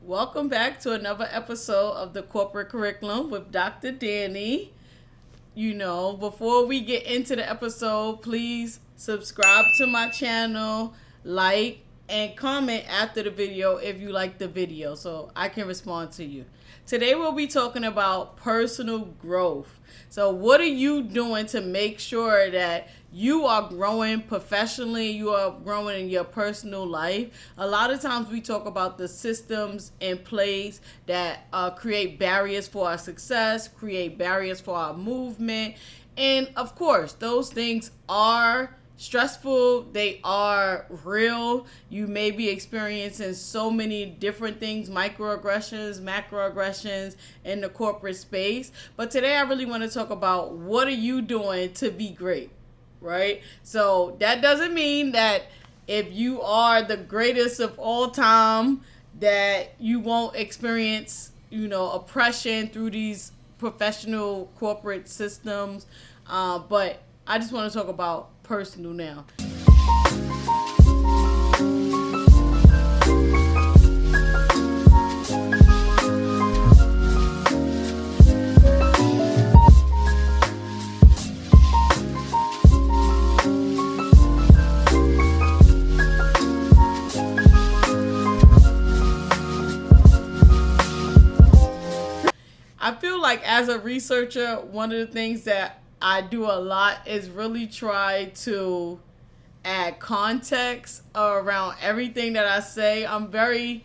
Welcome back to another episode of the Corporate Curriculum with Dr. Danny. Before we get into the episode, please subscribe to my channel, like, and comment after the video if you like the video so I can respond to you. Today we'll be talking about personal growth. So what are you doing to make sure that you are growing professionally, you are growing in your personal life? A lot of times we talk about the systems in place that create barriers for our success, create barriers for our movement. And of course, those things are stressful, they are real. You may be experiencing so many different things, microaggressions, macroaggressions in the corporate space. But today I really want to talk about what are you doing to be great, right? So that doesn't mean that if you are the greatest of all time that you won't experience, oppression through these professional corporate systems. But I just want to talk about personal now. I feel like as a researcher, one of the things that I do a lot is really try to add context around everything that I say. I'm very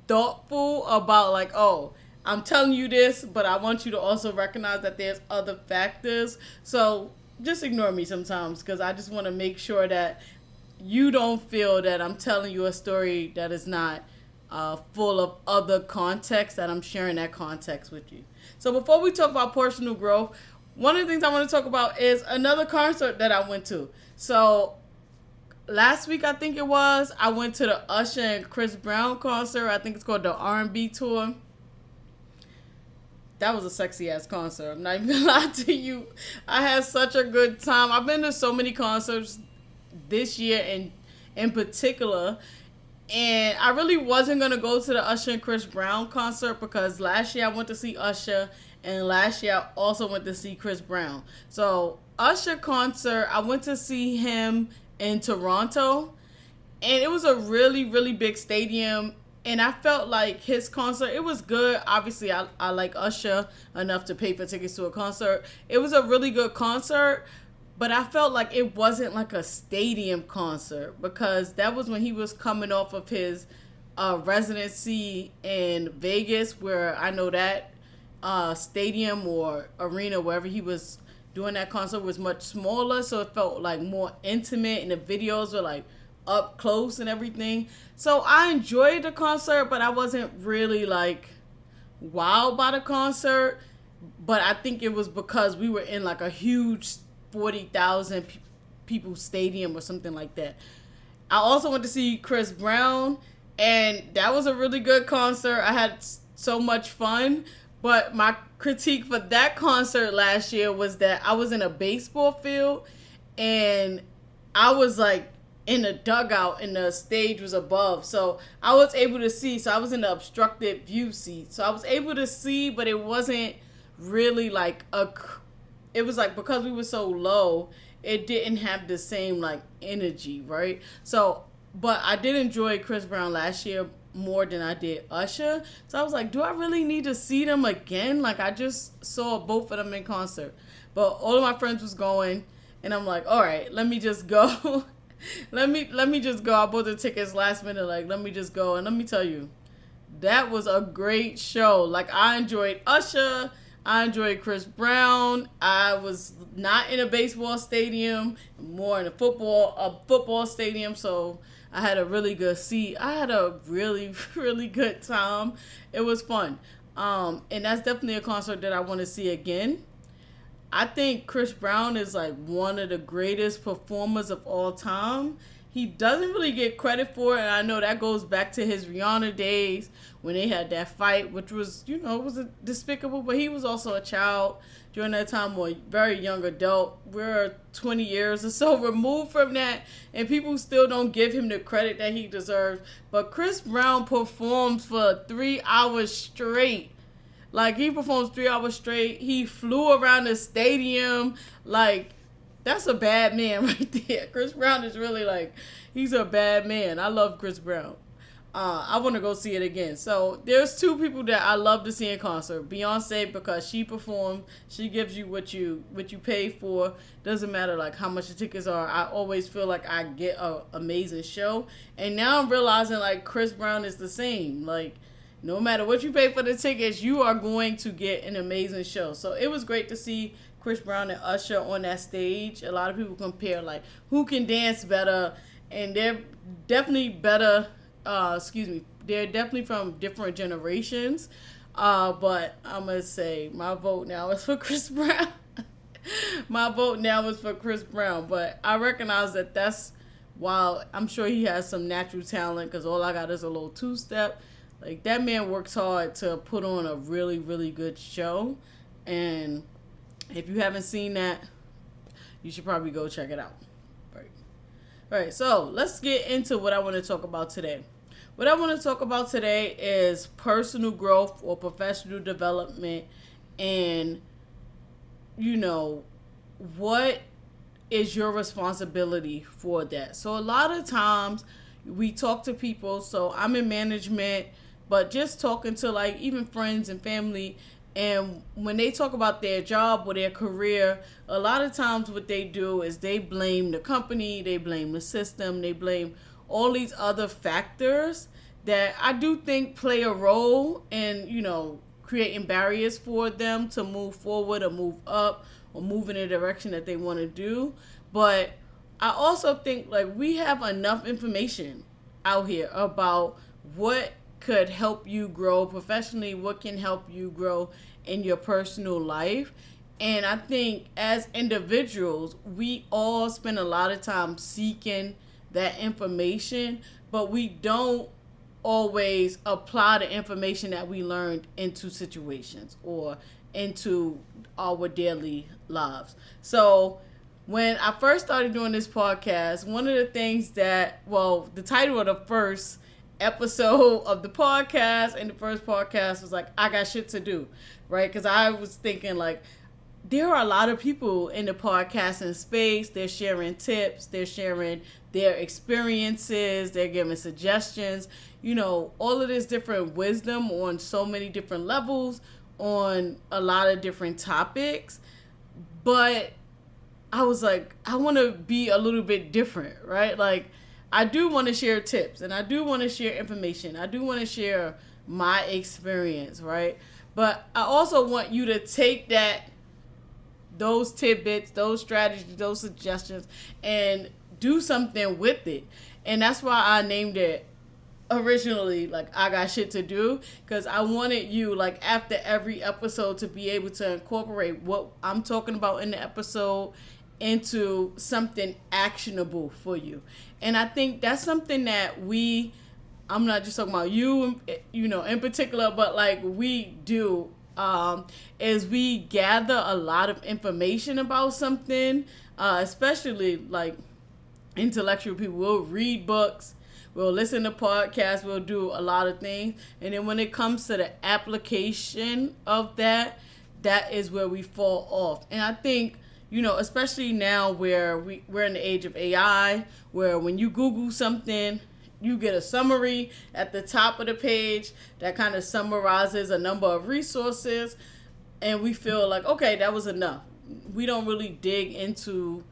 thoughtful about I'm telling you this, but I want you to also recognize that there's other factors. So just ignore me sometimes because I just want to make sure that you don't feel that I'm telling you a story that is not full of other context, that I'm sharing that context with you. So before we talk about personal growth, one of the things I want to talk about is another concert that I went to. So last week, I think it was, I went to the Usher and Chris Brown concert. I think it's called the R&B tour. That was a sexy ass concert. I'm not even gonna lie to you. I had such a good time. I've been to so many concerts this year in particular. And I really wasn't going to go to the Usher and Chris Brown concert because last year I went to see Usher and last year I also went to see Chris Brown. So Usher concert, I went to see him in Toronto and it was a really, really big stadium. And I felt like his concert, it was good. Obviously, I like Usher enough to pay for tickets to a concert. It was a really good concert. But I felt like it wasn't like a stadium concert because that was when he was coming off of his residency in Vegas, where I know that stadium or arena, wherever he was doing that concert, was much smaller. So it felt like more intimate and the videos were like up close and everything. So I enjoyed the concert, but I wasn't really like wowed by the concert. But I think it was because we were in like a huge 40,000 people stadium or something like that. I also went to see Chris Brown and that was a really good concert. I had so much fun, but my critique for that concert last year was that I was in a baseball field and I was like in a dugout and the stage was above, so I was able to see. So I was in the obstructed view seat, so I was able to see, but it wasn't really like it was like because we were so low, it didn't have the same like energy, right? So, but I did enjoy Chris Brown last year more than I did Usher. So I was like, do I really need to see them again? Like I just saw both of them in concert. But all of my friends was going and I'm like, all right, let me just go. let me just go. I bought the tickets last minute, like let me just go. And let me tell you, that was a great show. Like I enjoyed Usher, I enjoyed Chris Brown. I was not in a baseball stadium, more in a football stadium. So I had a really good seat. I had a really, really good time. It was fun. And that's definitely a concert that I want to see again. I think Chris Brown is like one of the greatest performers of all time. he doesn't really get credit for it. And I know that goes back to his Rihanna days when they had that fight, which was, it was despicable, but he was also a child during that time, or a very young adult. We're 20 years or so removed from that, and people still don't give him the credit that he deserves. But Chris Brown performs for 3 hours straight. Like, he performs 3 hours straight. He flew around the stadium. Like, that's a bad man right there. Chris Brown is really he's a bad man. I love Chris Brown. I want to go see it again. So there's two people that I love to see in concert. Beyonce, because she performs, she gives you what you pay for. Doesn't matter how much the tickets are. I always feel like I get an amazing show. And now I'm realizing Chris Brown is the same. No matter what you pay for the tickets, you are going to get an amazing show. So it was great to see Chris Brown and Usher on that stage. A lot of people compare who can dance better, and they're definitely better. They're definitely from different generations. But I'm going to say my vote now is for Chris Brown. My vote now is for Chris Brown. But I recognize that's, while I'm sure he has some natural talent, because all I got is a little two-step. That man works hard to put on a really, really good show. And if you haven't seen that, you should probably go check it out. Right. So let's get into what I want to talk about today. What I want to talk about today is personal growth or professional development, and, what is your responsibility for that? So a lot of times we talk to people, so I'm in management, but just talking to even friends and family, and when they talk about their job or their career, a lot of times what they do is they blame the company, they blame the system, they blame all these other factors that I do think play a role in, creating barriers for them to move forward or move up or move in a direction that they want to do. But I also think we have enough information out here about what could help you grow professionally, what can help you grow in your personal life. And I think as individuals, we all spend a lot of time seeking that information, but we don't always apply the information that we learned into situations or into our daily lives. So when I first started doing this podcast, one of the things the title of the first episode of the podcast and the first podcast was I got shit to do, right? Because I was thinking there are a lot of people in the podcasting space. They're sharing tips, they're sharing their experiences, they're giving suggestions, all of this different wisdom on so many different levels, on a lot of different topics. But I was I want to be a little bit different, right? I do want to share tips, and I do want to share information. I do want to share my experience, right? But I also want you to take those tidbits, those strategies, those suggestions, and do something with it. And that's why I named it originally I got shit to do, because I wanted you after every episode to be able to incorporate what I'm talking about in the episode into something actionable for you. And I think that's something that I'm not just talking about you, in particular, but we do, is we gather a lot of information about something, especially intellectual people. We'll read books, we'll listen to podcasts, we'll do a lot of things. And then when it comes to the application of that is where we fall off. And I think, especially now where we're in the age of AI, where when you Google something, you get a summary at the top of the page that kind of summarizes a number of resources, and we feel okay, that was enough. We don't really dig into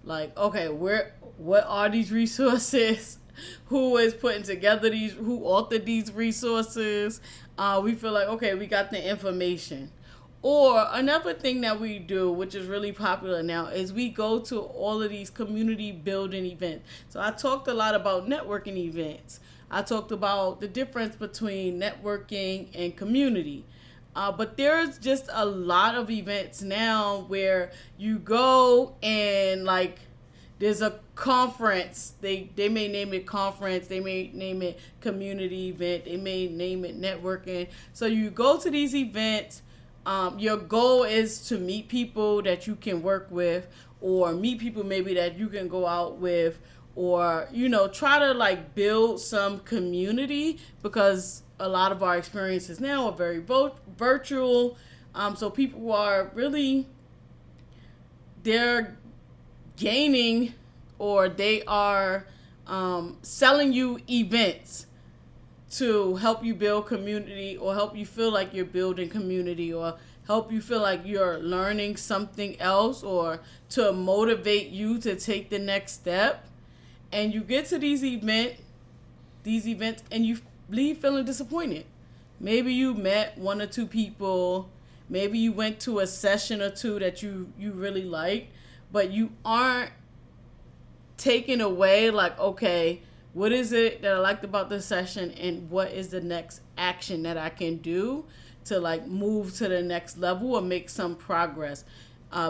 okay, what are these resources? Who is putting together who authored these resources? We feel okay, we got the information. Or another thing that we do, which is really popular now, is we go to all of these community building events. So I talked a lot about networking events. I talked about the difference between networking and community. But there's just a lot of events now where you go and there's a conference. They may name it conference. They may name it community event. They may name it networking. So you go to these events. Your goal is to meet people that you can work with, or meet people maybe that you can go out with, or try to like build some community, because a lot of our experiences now are very virtual. So people are really, they're gaining, or they are selling you events to help you build community, or help you feel like you're building community, or help you feel like you're learning something else, or to motivate you to take the next step. And you get to these events, and you leave feeling disappointed. Maybe you met one or two people, maybe you went to a session or two that you really liked, but you aren't taking away like, okay, what is it that I liked about this session, and what is the next action that I can do to like move to the next level or make some progress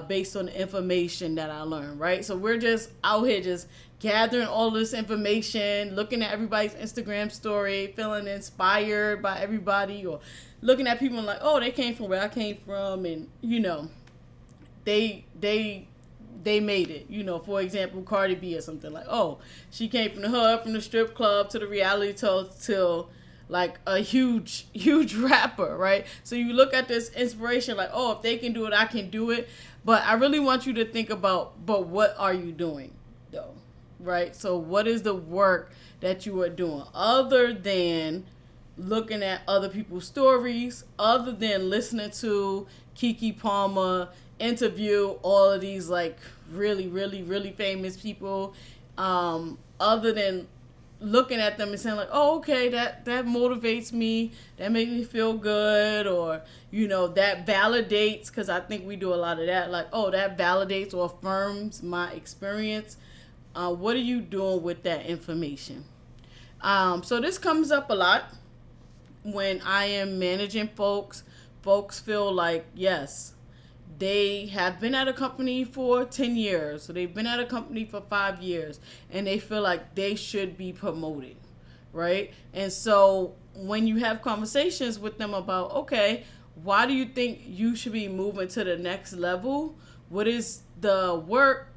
based on the information that I learned, right? So we're just out here just gathering all this information, looking at everybody's Instagram story, feeling inspired by everybody, or looking at people and like, oh, they came from where I came from, and they made it. For example, Cardi B or something, like, oh, she came from the hood, from the strip club to the reality show, till like a huge rapper, right? So you look at this inspiration like, oh, if they can do it, I can do it. But I really want you to think about, but what are you doing though, right? So what is the work that you are doing other than looking at other people's stories, other than listening to Keke Palmer interview all of these like really, really, really famous people, other than looking at them and saying like, oh, okay, that motivates me, that makes me feel good, or that validates, because I think we do a lot of that, like, oh, that validates or affirms my experience. What are you doing with that information? So this comes up a lot when I am managing folks. Folks feel like, yes, they have been at a company for 10 years, so they've been at a company for 5 years, and they feel like they should be promoted, right? And so when you have conversations with them about, okay, why do you think you should be moving to the next level? What is the work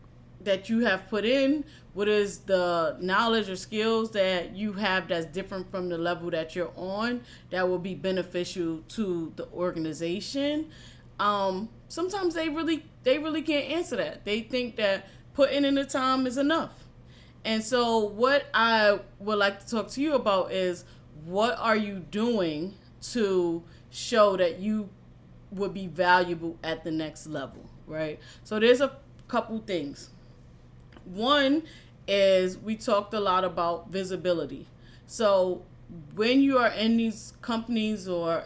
that you have put in? What is the knowledge or skills that you have that's different from the level that you're on that will be beneficial to the organization? Sometimes they really can't answer that. They think that putting in the time is enough. And so what I would like to talk to you about is, what are you doing to show that you would be valuable at the next level, right? So there's a couple things. One is, we talked a lot about visibility. So when you are in these companies or,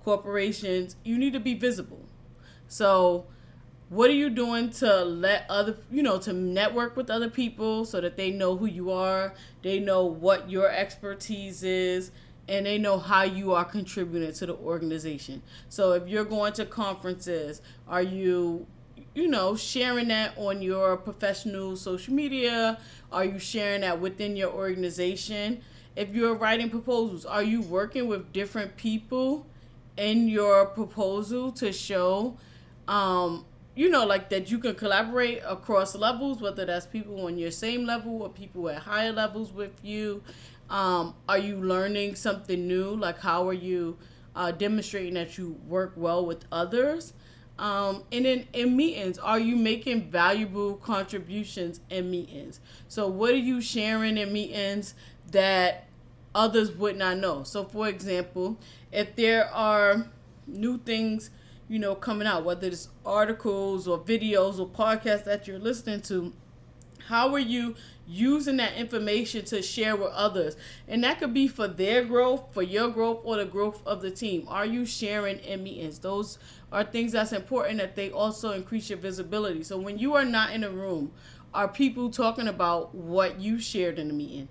corporations, you need to be visible. So what are you doing to let to network with other people so that they know who you are, they know what your expertise is, and they know how you are contributing to the organization. So if you're going to conferences, are you sharing that on your professional social media? Are you sharing that within your organization? If you're writing proposals, are you working with different people in your proposal to show, like that you can collaborate across levels, whether that's people on your same level or people at higher levels with you? Are you learning something new? Like, how are you demonstrating that you work well with others? And then in meetings, are you making valuable contributions in meetings? So what are you sharing in meetings that others would not know? So for example, if there are new things, coming out, whether it's articles or videos or podcasts that you're listening to, how are you using that information to share with others? And that could be for their growth, for your growth, or the growth of the team. Are you sharing in meetings? Those are things that's important, that they also increase your visibility. So when you are not in a room, are people talking about what you shared in the meeting?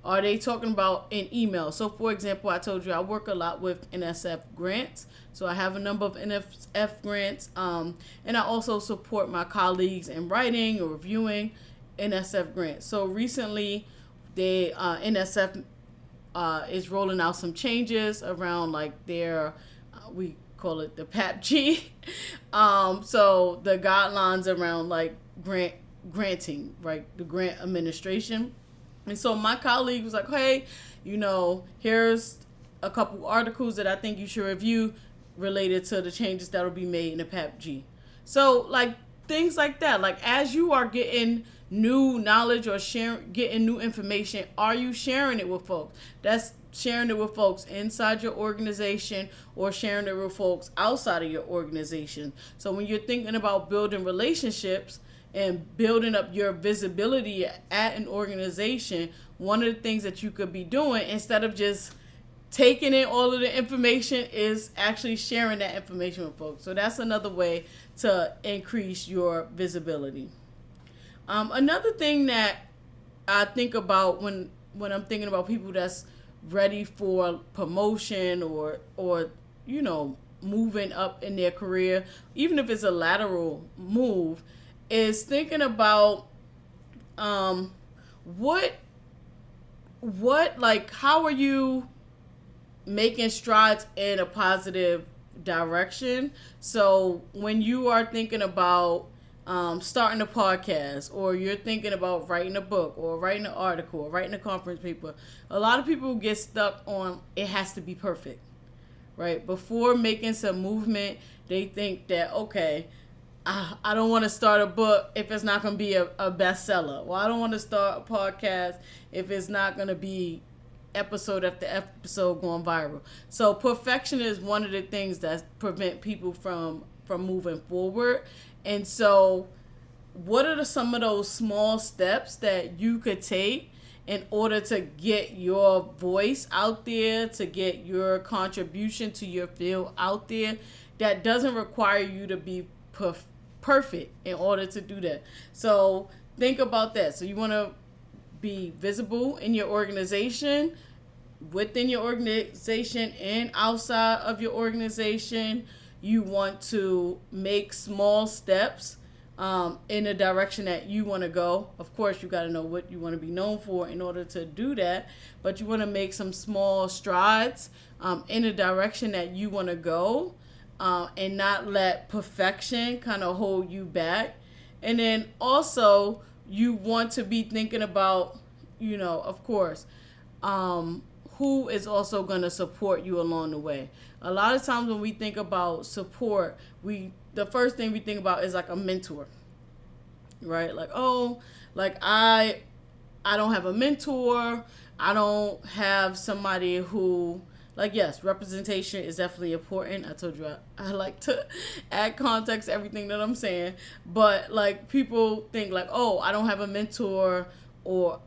Are they talking about an email? So for example, I told you I work a lot with NSF grants. So I have a number of NSF grants. And I also support my colleagues in writing or reviewing. NSF grants. So recently, they NSF is rolling out some changes around like their we call it the PAPG. So the guidelines around like granting, right? The grant administration. And so my colleague was like, hey, here's a couple articles that I think you should review related to the changes that will be made in the PAPG. So like things like that, like as you are getting new knowledge or getting new information, are you sharing it with folks? That's sharing it with folks inside your organization or sharing it with folks outside of your organization. So when you're thinking about building relationships and building up your visibility at an organization, one of the things that you could be doing instead of just taking in all of the information is actually sharing that information with folks. So that's another way to increase your visibility. Another thing that I think about when I'm thinking about people that's ready for promotion or moving up in their career, even if it's a lateral move, is thinking about what like how are you making strides in a positive direction. So when you are thinking about starting a podcast, or you're thinking about writing a book or writing an article or writing a conference paper, a lot of people get stuck on it has to be perfect, right? Before making some movement, they think that, okay, I don't want to start a book if it's not going to be a bestseller. Well, I don't want to start a podcast if it's not going to be episode after episode going viral. So perfection is one of the things that prevent people from moving forward. And so what are some of those small steps that you could take in order to get your voice out there, to get your contribution to your field out there, that doesn't require you to be perfect in order to do that? So think about that. So you want to be visible in your organization, within your organization and outside of your organization. You want to make small steps in the direction that you want to go. Of course, you got to know what you want to be known for in order to do that, but you want to make some small strides in the direction that you want to go, and not let perfection kind of hold you back. And then also you want to be thinking about, of course, who is also going to support you along the way. A lot of times when we think about support, the first thing we think about is like a mentor, right? Like, oh, like I don't have a mentor. I don't have somebody who, like, yes, representation is definitely important. I told you I like to add context to everything that I'm saying. But like people think like, oh, I don't have a mentor, or,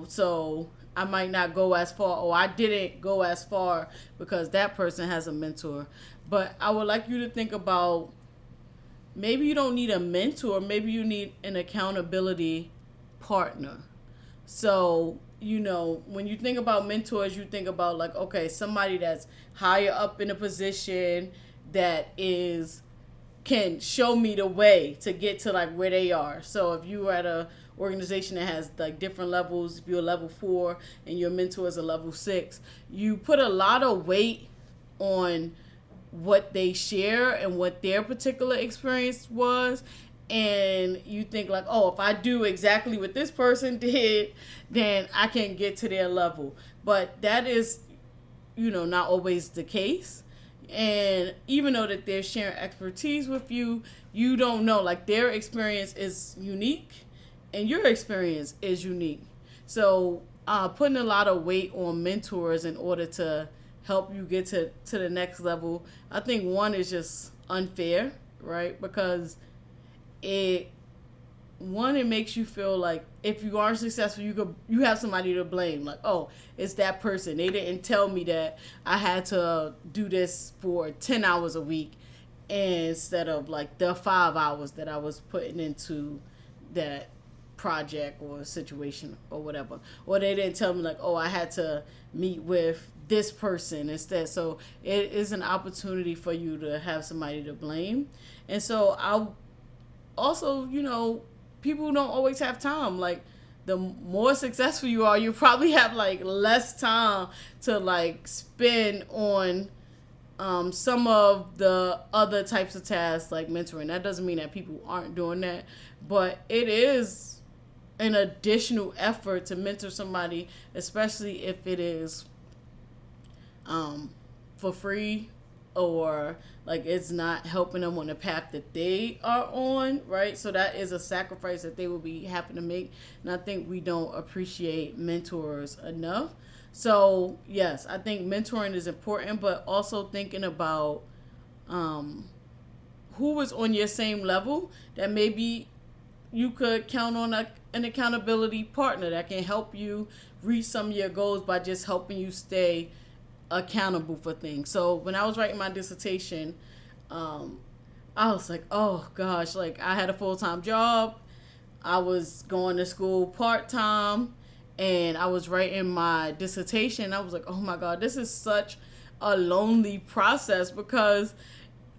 so I might not go as far, or I didn't go as far because that person has a mentor. But I would like you to think about, maybe you don't need a mentor, maybe you need an accountability partner. So, when you think about mentors, you think about like, okay, somebody that's higher up in a position that can show me the way to get to like where they are. So if you are at a organization that has like different levels, if you're a level 4 and your mentor is a level 6, you put a lot of weight on what they share and what their particular experience was, and you think like, oh, if I do exactly what this person did, then I can get to their level. But that is, not always the case. And even though that they're sharing expertise with you, you don't know, like their experience is unique and your experience is unique. So putting a lot of weight on mentors in order to help you get to the next level, I think one is just unfair, right? Because it makes you feel like if you are successful, you have somebody to blame. Like, oh, it's that person. They didn't tell me that I had to do this for 10 hours a week instead of like the 5 hours that I was putting into that project or situation or whatever. Or they didn't tell me like, oh, I had to meet with this person instead. So it is an opportunity for you to have somebody to blame. And so I'll also, people don't always have time. Like, the more successful you are, you probably have like less time to like spend on some of the other types of tasks like mentoring. That doesn't mean that people aren't doing that, but it is an additional effort to mentor somebody, especially if it is for free, or like it's not helping them on the path that they are on, right? So that is a sacrifice that they will be having to make, and I think we don't appreciate mentors enough. So yes, I think mentoring is important, but also thinking about who is on your same level that maybe you could count on an accountability partner that can help you reach some of your goals by just helping you stay accountable for things. So when I was writing my dissertation, I was like, oh gosh, like I had a full-time job. I was going to school part-time, and I was writing my dissertation. I was like, oh my God, this is such a lonely process, because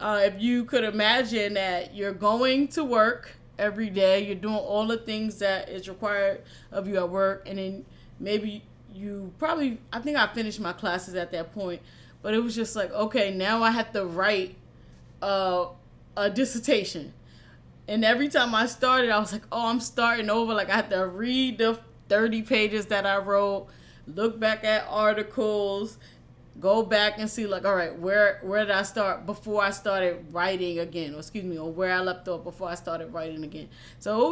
if you could imagine that you're going to work every day, you're doing all the things that is required of you at work, and then maybe I think I finished my classes at that point, but it was just like, okay, now I have to write a dissertation. And every time I started, I was like, oh, I'm starting over. Like, I had to read the 30 pages that I wrote, look back at articles, go back and see, like, all right, where did I start before I started writing again? Or where I left off before I started writing again. So I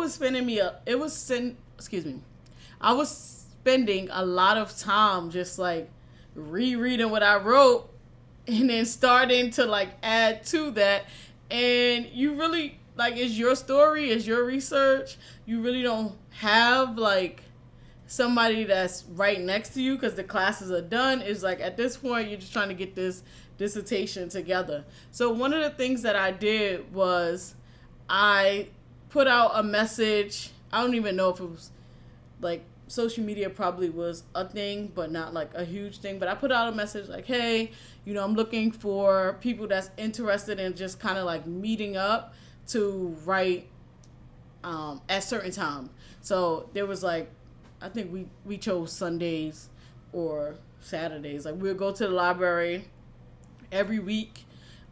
was spending a lot of time just like rereading what I wrote, and then starting to like add to that. And you really, like, it's your story, it's your research. You really don't have like somebody that's right next to you because the classes are done. It's like at this point you're just trying to get this dissertation together. So one of the things that I did was I put out a message. I don't even know if it was like, social media probably was a thing, but not like a huge thing. But I put out a message like, hey, I'm looking for people that's interested in just kind of like meeting up to write at certain time. So there was like, I think we chose Sundays or Saturdays. Like, we'll go to the library every week,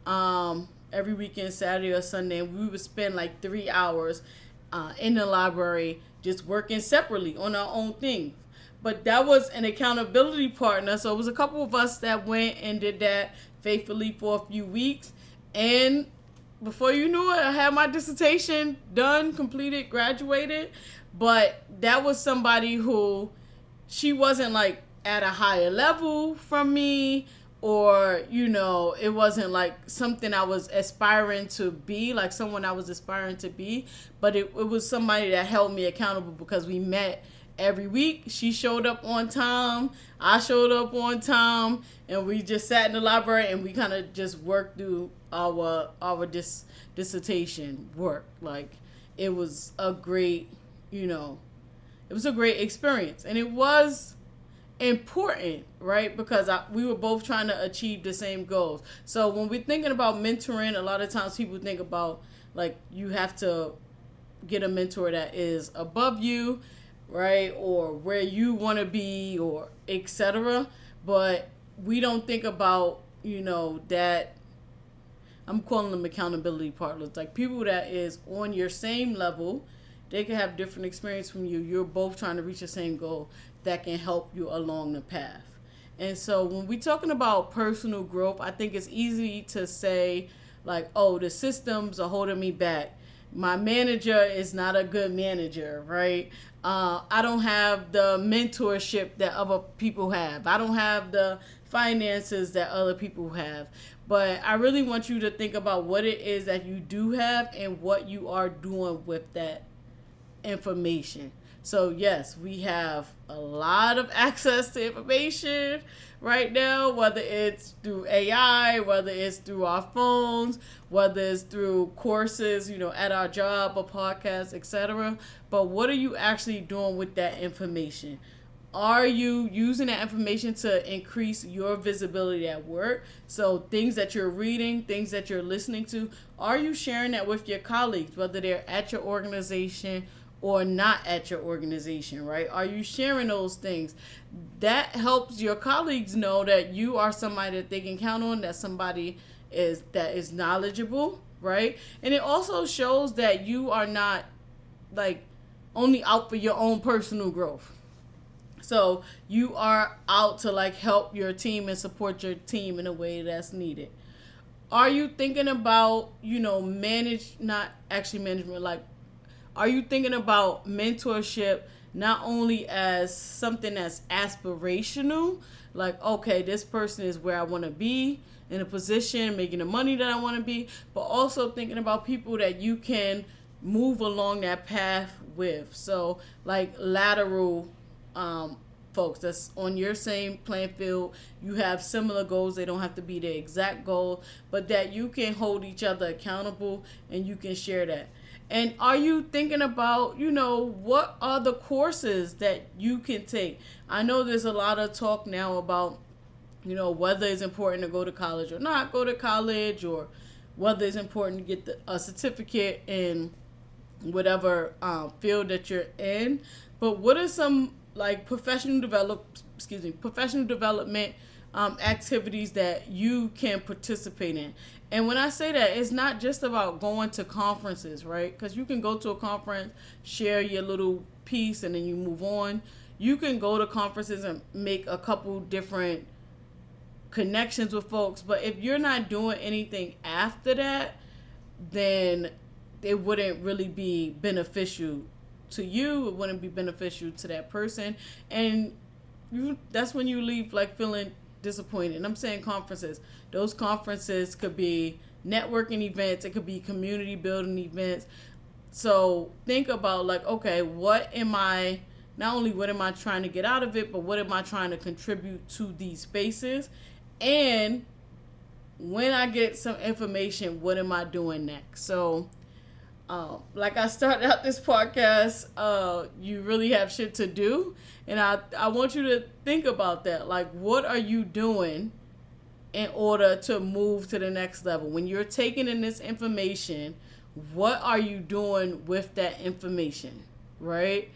every weekend, Saturday or Sunday, and we would spend like 3 hours in the library just working separately on our own things. But that was an accountability partner. So it was a couple of us that went and did that faithfully for a few weeks. And before you knew it, I had my dissertation done, completed, graduated. But that was somebody who, she wasn't like at a higher level from me, or, it wasn't like something I was aspiring to be, like someone I was aspiring to be, but it was somebody that held me accountable because we met every week. She showed up on time, I showed up on time, and we just sat in the library and we kind of just worked through our dissertation work. Like, it was a great, it was a great experience, and it was important, right? Because we were both trying to achieve the same goals. So when we're thinking about mentoring, a lot of times people think about like you have to get a mentor that is above you, right? Or where you want to be, or etc. But we don't think about, that I'm calling them accountability partners, like people that is on your same level. They can have different experience from you. You're both trying to reach the same goal that can help you along the path. And so when we're talking about personal growth, I think it's easy to say like, oh, the systems are holding me back. My manager is not a good manager, right? I don't have the mentorship that other people have. I don't have the finances that other people have. But I really want you to think about what it is that you do have and what you are doing with that information. So yes, we have a lot of access to information right now, whether it's through AI, whether it's through our phones, whether it's through courses, at our job or podcasts, etc. But what are you actually doing with that information? Are you using that information to increase your visibility at work? So things that you're reading, things that you're listening to, are you sharing that with your colleagues, whether they're at your organization or not at your organization, right? Are you sharing those things? That helps your colleagues know that you are somebody that they can count on, that somebody that is knowledgeable, right? And it also shows that you are not like only out for your own personal growth. So you are out to like help your team and support your team in a way that's needed. Are you thinking about, not actually management, like, are you thinking about mentorship not only as something that's aspirational, like, okay, this person is where I want to be in a position, making the money that I want to be, but also thinking about people that you can move along that path with. So, like, lateral folks that's on your same playing field, you have similar goals. They don't have to be the exact goal, but that you can hold each other accountable and you can share that. And are you thinking about, what are the courses that you can take? I know there's a lot of talk now about, whether it's important to go to college or not go to college, or whether it's important to get a certificate in whatever field that you're in. But what are some like professional development activities that you can participate in? And when I say that, it's not just about going to conferences, right? Because you can go to a conference, share your little piece, and then you move on. You can go to conferences and make a couple different connections with folks, but if you're not doing anything after that, then it wouldn't really be beneficial to you. It wouldn't be beneficial to that person, and that's when you leave like feeling disappointed. And I'm saying conferences. Those conferences could be networking events. It could be community building events. So think about like, okay, what am I trying to get out of it, but what am I trying to contribute to these spaces? And when I get some information, what am I doing next? So like I started out this podcast, you really have shit to do. And I want you to think about that. Like, what are you doing in order to move to the next level? When you're taking in this information, what are you doing with that information, right?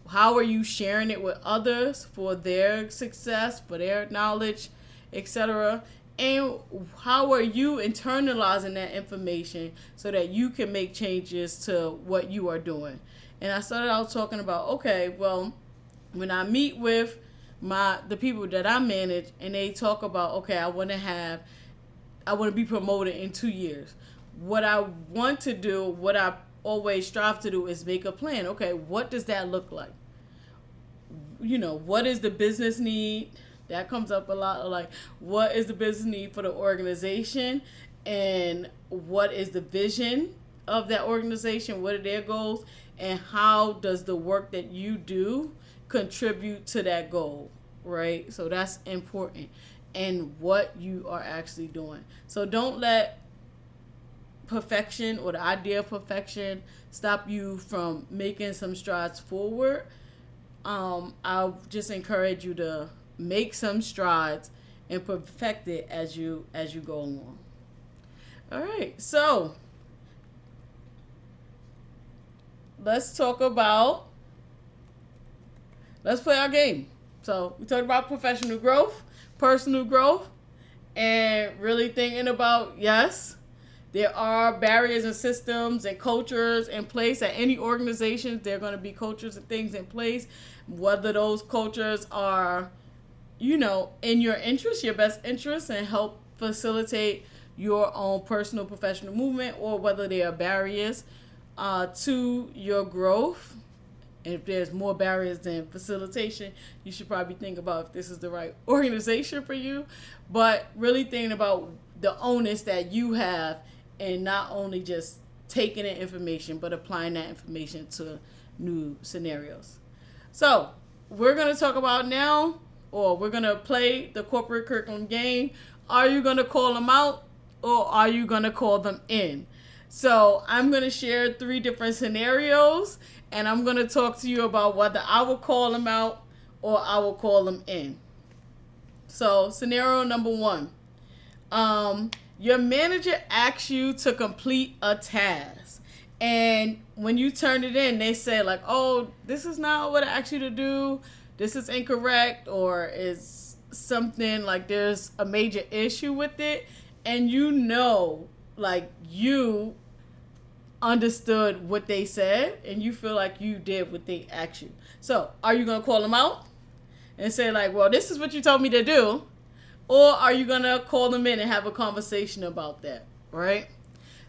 How are you sharing it with others for their success, for their knowledge, etc.? And how are you internalizing that information so that you can make changes to what you are doing? And I started out talking about, okay, well, when I meet with the people that I manage and they talk about, okay, I want to be promoted in 2 years. What I want to do, what I always strive to do is make a plan. Okay, what does that look like? What is the business need? That comes up a lot. Like, what is the business need for the organization? And what is the vision of that organization? What are their goals? And how does the work that you do contribute to that goal, right? So that's important. And what you are actually doing. So don't let perfection or the idea of perfection stop you from making some strides forward. I'll just encourage you to make some strides and perfect it as you go along. All right, so let's play our game. So we talked about professional growth, personal growth, and really thinking about, yes, there are barriers and systems and cultures in place at any organization. There are going to be cultures and things in place, whether those cultures are in your interest, your best interest, and help facilitate your own personal professional movement, or whether they are barriers to your growth. And if there's more barriers than facilitation, you should probably think about if this is the right organization for you. But really thinking about the onus that you have, and not only just taking in information, but applying that information to new scenarios. So we're going to talk about now, or we're going to play the corporate curriculum game. Are you going to call them out, or are you going to call them in? So I'm going to share 3 different scenarios, and I'm going to talk to you about whether I will call them out or I will call them in. So scenario number 1. Your manager asks you to complete a task, And when you turn it in, they say like, "Oh, this is not what I asked you to do. This is incorrect," or is something like there's a major issue with it, and like you understood what they said, and you feel like you did what they asked you. So, are you gonna call them out and say like, "Well, this is what you told me to do," or are you gonna call them in and have a conversation about that, right?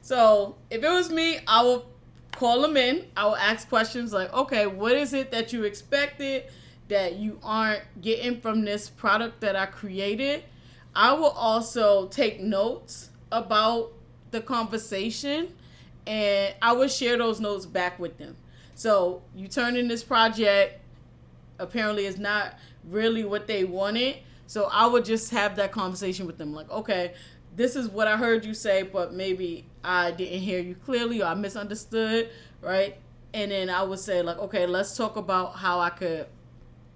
So if it was me, I would call them in. I would ask questions like, okay, what is it that you expected that you aren't getting from this product that I created? I will also take notes about the conversation, and I would share those notes back with them. So you turn in this project, apparently it's not really what they wanted. So I would just have that conversation with them like, okay, this is what I heard you say, but maybe I didn't hear you clearly or I misunderstood, right? And then I would say like, okay, let's talk about how I could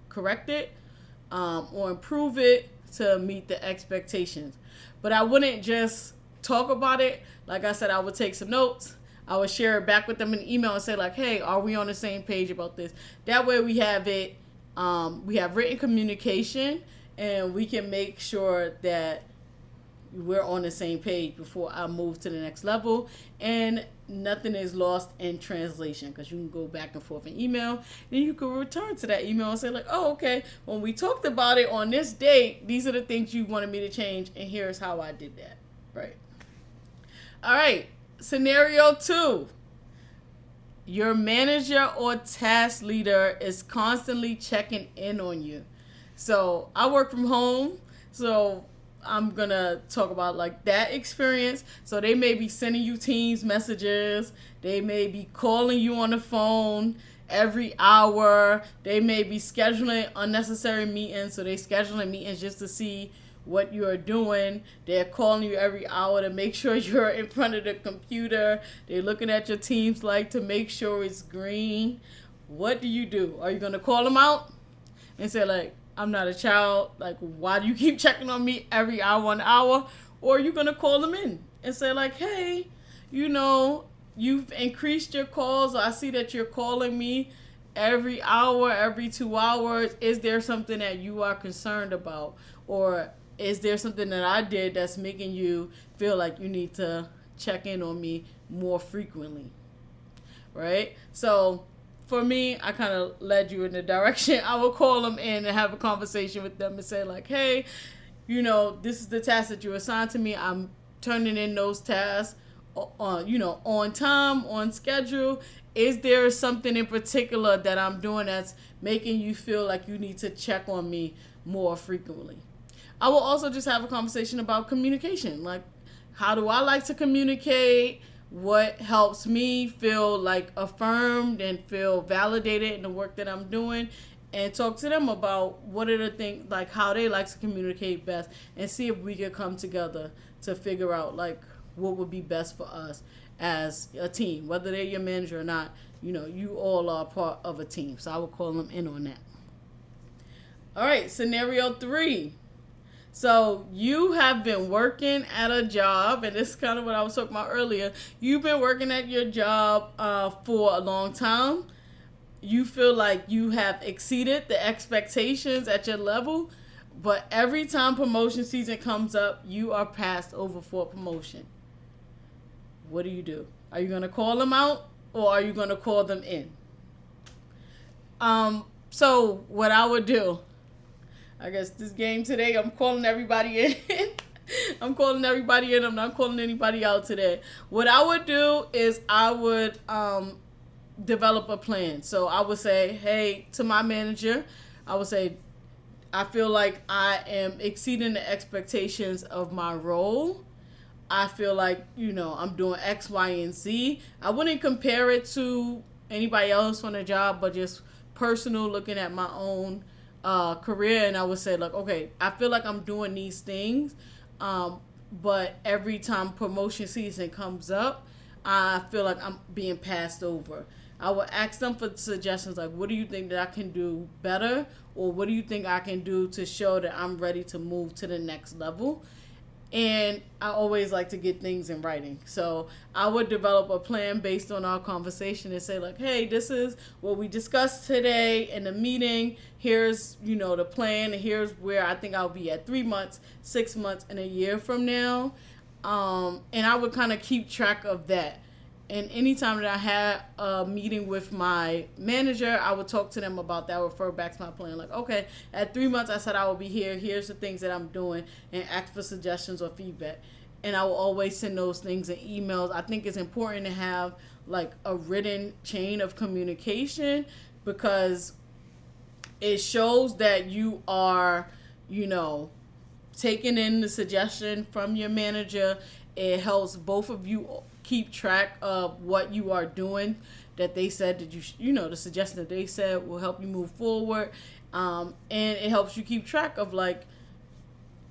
correct it or improve it to meet the expectations. But I wouldn't just talk about it. Like I said, I would take some notes. I would share it back with them in an email and say like, hey, are we on the same page about this? That way we have it, we have written communication, and we can make sure that we're on the same page before I move to the next level, and nothing is lost in translation, because you can go back and forth in email, then you can return to that email and say like, oh, okay, when we talked about it on this date, these are the things you wanted me to change, and here's how I did that, right? All right, scenario 2. Your manager or task leader is constantly checking in on you. So I work from home, so I'm gonna talk about like that experience. So they may be sending you Teams messages, they may be calling you on the phone every hour, they may be scheduling unnecessary meetings. So they scheduling meetings just to see what you're doing. They're calling you every hour to make sure you're in front of the computer. They're looking at your Teams like to make sure it's green. What do? Are you gonna call them out and say like, I'm not a child, like, why do you keep checking on me every hour, 1 hour? Or are you going to call them in and say, like, hey, you've increased your calls. I see that you're calling me every hour, every 2 hours. Is there something that you are concerned about? Or is there something that I did that's making you feel like you need to check in on me more frequently? Right? So for me, I kind of led you in the direction. I will call them in and have a conversation with them and say like, hey, this is the task that you assigned to me. I'm turning in those tasks on time, on schedule. Is there something in particular that I'm doing that's making you feel like you need to check on me more frequently? I will also just have a conversation about communication. Like, how do I like to communicate? What helps me feel like affirmed and feel validated in the work that I'm doing, and talk to them about what are the things, like how they like to communicate best, and see if we could come together to figure out like what would be best for us as a team, whether they're your manager or not. You all are part of a team, so I will call them in on that. All right, scenario 3. So you have been working at a job, and this is kind of what I was talking about earlier. You've been working at your job for a long time. You feel like you have exceeded the expectations at your level, but every time promotion season comes up, you are passed over for a promotion. What do? Are you going to call them out, or are you going to call them in? So what I would do, I guess this game today, I'm calling everybody in. I'm calling everybody in. I'm not calling anybody out today. What I would do is I would develop a plan. So I would say, hey, to my manager, I would say, I feel like I am exceeding the expectations of my role. I feel like, I'm doing X, Y, and Z. I wouldn't compare it to anybody else on the job, but just personal, looking at my own career. And I would say like, okay, I feel like I'm doing these things, but every time promotion season comes up, I feel like I'm being passed over. I would ask them for suggestions like, what do you think that I can do better, or what do you think I can do to show that I'm ready to move to the next level? And I always like to get things in writing. So I would develop a plan based on our conversation and say like, hey, this is what we discussed today in the meeting. Here's, the plan, and here's where I think I'll be at 3 months, 6 months, and a year from now. And I would kind of keep track of that. And anytime that I had a meeting with my manager, I would talk to them about that, refer back to my plan. Like, okay, at 3 months, I said I will be here. Here's the things that I'm doing, and ask for suggestions or feedback. And I will always send those things in emails. I think it's important to have like a written chain of communication, because it shows that you are, taking in the suggestion from your manager. It helps both of you keep track of what you are doing, that they said that the suggestion that they said will help you move forward. And it helps you keep track of like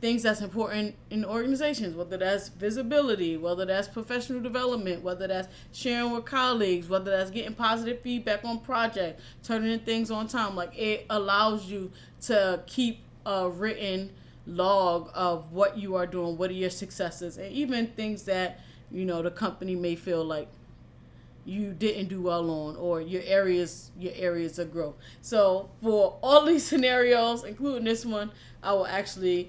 things that's important in organizations, whether that's visibility, whether that's professional development, whether that's sharing with colleagues, whether that's getting positive feedback on projects, turning in things on time. Like, it allows you to keep a written log of what you are doing, what are your successes, and even things that the company may feel like you didn't do well on, or your areas of growth. So for all these scenarios, including this one, I will actually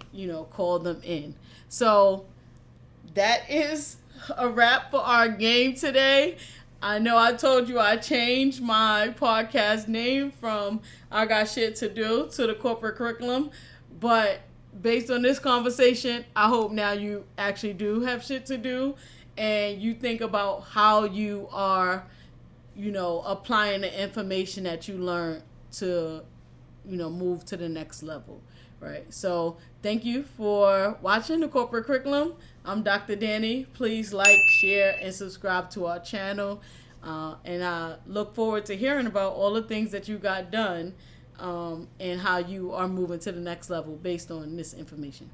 call them in. So that is a wrap for our game today. I know I told you I changed my podcast name from I Got Shit to Do to the Corporate Curriculum, but based on this conversation, I hope now you actually do have shit to do, and you think about how you are, applying the information that you learned to, move to the next level, right? So thank you for watching the Corporate Curriculum. I'm Dr. Danny. Please like, share, and subscribe to our channel. And I look forward to hearing about all the things that you got done, and how you are moving to the next level based on this information.